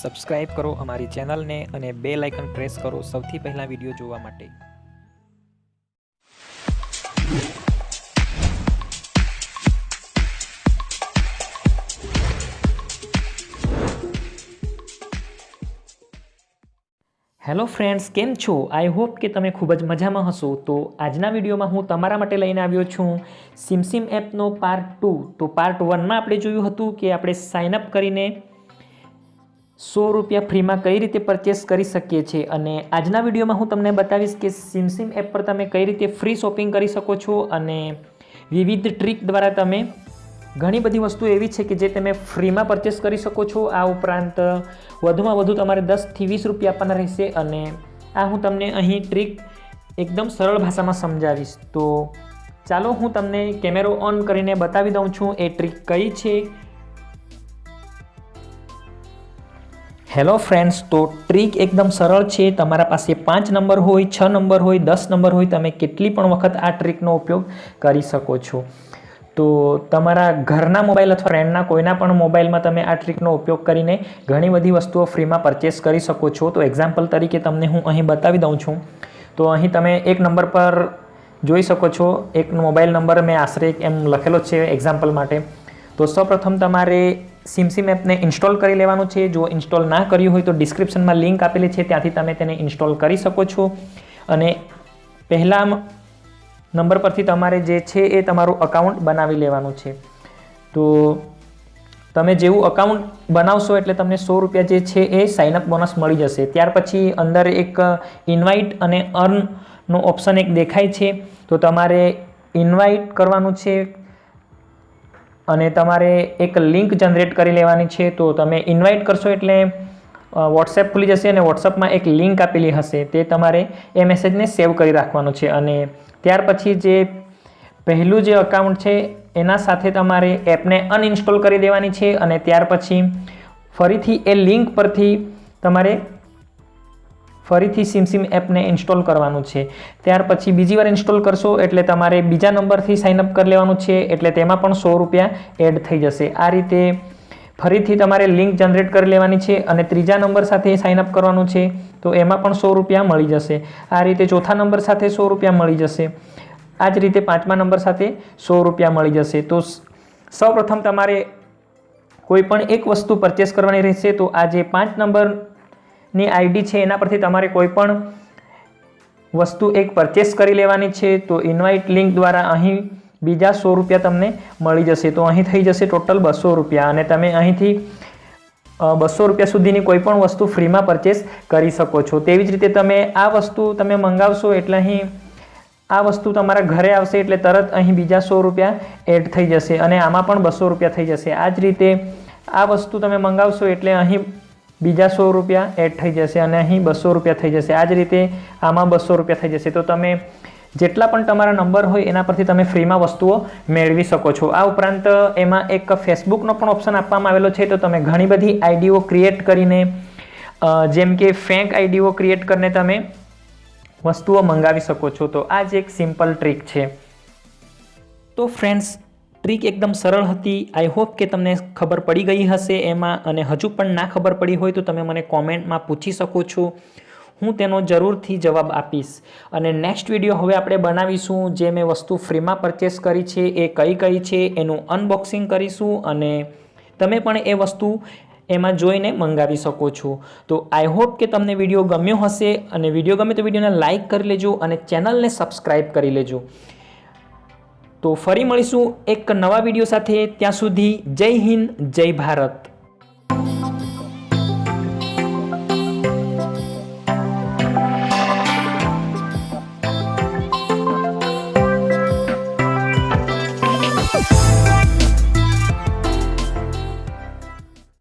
Subscribe કરો અમારી ચેનલને અને બેલ આઇકન પ્રેસ કરો સૌથી પહેલા વિડીયો જોવા માટે। હેલો ફ્રેન્ડ્સ, કેમ છો? આઈ હોપ કે તમે ખૂબ જ મજામાં હશો। તો આજના વિડીયોમાં હું તમારા માટે લઈને આવ્યો છું સિમસિમ એપનો પાર્ટ 2। તો પાર્ટ 1માં આપણે જોયું હતું કે આપણે સાઇનઅપ કરીને 100 રૂપિયા ફ્રીમાં કઈ રીતે પરચેસ કરી શકીએ છીએ, અને આજના વિડીયોમાં હું તમને બતાવીશ કે સિમસિમ એપ પર તમે કઈ રીતે ફ્રી શોપિંગ કરી શકો છો અને વિવિધ ટ્રીક દ્વારા તમે ઘણી બધી વસ્તુ એવી છે કે જે તમે ફ્રીમાં પરચેસ કરી શકો છો। આ ઉપરાંત વધુમાં વધુ તમારે 10 થી 20 રૂપિયા આપવાના રહેશે, અને આ હું તમને અહીં ટ્રીક એકદમ સરળ ભાષામાં સમજાવીશ। તો ચાલો હું તમને કેમેરો ઓન કરીને બતાવી દઉં છું એ ટ્રીક કઈ છે। હેલો ફ્રેન્ડ્સ, તો ટ્રીક એકદમ સરળ છે। તમારા પાસે 5 નંબર હોય, 6 નંબર હોય, 10 નંબર હોય, તમે કેટલી પણ વખત આ ટ્રીકનો ઉપયોગ કરી શકો છો। તો તમારા ઘરના મોબાઈલ અથવા ફ્રેન્ડના કોઈના પણ મોબાઈલમાં તમે આ ટ્રીકનો ઉપયોગ કરીને ઘણી બધી વસ્તુઓ ફ્રીમાં પરચેસ કરી શકો છો। તો એક્ઝામ્પલ તરીકે તમને હું અહીં બતાવી દઉં છું। તો અહીં તમે એક નંબર પર જોઈ શકો છો, એક મોબાઈલ નંબર મેં આશરે એમ લખેલો છે એક્ઝામ્પલ માટે। તો સૌપ્રથમ તમારે સિમસિમ એપને ઇન્સ્ટોલ કરી લેવાનું છે। જો ઇન્સ્ટોલ ના કર્યું હોય તો ડિસ્ક્રિપ્શનમાં લિંક આપેલી છે, ત્યાંથી તમે તેને ઇન્સ્ટોલ કરી શકો છો। અને પહેલા નંબર પરથી તમારે જે છે એ તમારું અકાઉન્ટ બનાવી લેવાનું છે। તો તમે જેવું અકાઉન્ટ બનાવશો એટલે તમને 100 રૂપિયા જે છે એ સાઇનઅપ બોનસ મળી જશે। ત્યાર પછી અંદર એક ઇન્વાઇટ અને અર્નનો ઓપ્શન એક દેખાય છે, તો તમારે ઇન્વાઇટ કરવાનું છે અને તમારે એક લિંક જનરેટ કરી લેવાની છે। તો તમે ઇન્વાઇટ કરશો એટલે વોટ્સએપ ખુલી જશે અને વોટ્સએપમાં એક લિંક આપેલી હશે, તે તમારે એ મેસેજને સેવ કરી રાખવાનો છે। અને ત્યાર પછી જે પહેલું જે અકાઉન્ટ છે એના સાથે તમારે એપને અનઇન્સ્ટોલ કરી દેવાની છે, અને ત્યાર પછી ફરીથી એ લિંક પરથી તમારે ફરીથી સિમસિમ એપને ઇન્સ્ટોલ કરવાનું છે। ત્યાર પછી બીજી વાર ઇન્સ્ટોલ કરશો એટલે તમારે બીજા નંબરથી સાઇનઅપ કરી લેવાનું છે, એટલે તેમાં પણ 100 રૂપિયા એડ થઈ જશે। આ રીતે ફરીથી તમારે લિંક જનરેટ કરી લેવાની છે અને ત્રીજા નંબર સાથે સાઇનઅપ કરવાનું છે, તો એમાં પણ 100 રૂપિયા મળી જશે। આ રીતે ચોથા નંબર સાથે 100 રૂપિયા મળી જશે। આ જ રીતે પાંચમા નંબર સાથે 100 રૂપિયા મળી જશે। તો સૌપ્રથમ તમારે કોઈ પણ એક વસ્તુ પરચેસ કરવાની રહેશે। તો આ જે 5 નંબરની આઈડી છે એના પરથી તમારે કોઈ પણ વસ્તુ એક પરચેસ કરી લેવાની છે। તો ઇન્વાઇટ લિંક દ્વારા અહીં બીજા 100 રૂપિયા તમને મળી જશે। તો અહીં થઈ જશે ટોટલ 200 રૂપિયા, અને તમે અહીંથી 200 રૂપિયા સુધીની કોઈ પણ વસ્તુ ફ્રીમાં પરચેસ કરી શકો છો। તેવી જ રીતે તમે આ વસ્તુ તમે મંગાવશો એટલે અહીં આ વસ્તુ તમારા ઘરે આવશે એટલે તરત અહીં બીજા 100 રૂપિયા એડ થઈ જશે, અને આમાં પણ 200 રૂપિયા થઈ જશે। આ જ રીતે આ વસ્તુ તમે મંગાવશો એટલે અહીં બીજા 100 રૂપિયા એડ થઈ જશે, અને અહીં 200 રૂપિયા થઈ જશે। આ જ રીતે આમાં 200 રૂપિયા થઈ જશે। તો તમે જેટલા પણ તમારા નંબર હોય એના પરથી તમે ફ્રીમાં વસ્તુઓ મેળવી શકો છો। આ ઉપરાંત એમાં એક ફેસબુકનો પણ ઓપ્શન આપવામાં આવેલો છે, તો તમે ઘણી બધી આઈડીઓ ક્રિએટ કરીને જેમ કે ફેક આઈડીઓ ક્રિએટ કરીને તમે વસ્તુઓ મંગાવી શકો છો। તો આ જ એક સિમ્પલ ટ્રીક છે। તો ફ્રેન્ડ્સ, ટ્રીક એકદમ સરળ હતી। આઈ હોપ કે તમને ખબર પડી ગઈ હશે એમાં, અને હજુ પણ ના ખબર પડી હોય તો તમે મને કોમેન્ટમાં પૂછી શકો છો, હું તેનો જરૂરથી જવાબ આપીશ। અને નેક્સ્ટ વિડીયો હવે આપણે બનાવીશું જે મેં વસ્તુ ફ્રીમાં પરચેસ કરી છે એ કઈ કઈ છે એનું અનબોક્સિંગ કરીશું, અને તમે પણ એ વસ્તુ એમાં જોઈને મંગાવી શકો છો। તો આઈ હોપ કે તમને વિડીયો ગમ્યો હશે, અને વિડીયો ગમે તો વિડીયોને લાઇક કરી લેજો અને ચેનલને સબસ્ક્રાઈબ કરી લેજો। તો ફરી મળીશું એક નવા વિડીયો સાથે। ત્યાં સુધી જય હિન્દ, જય ભારત।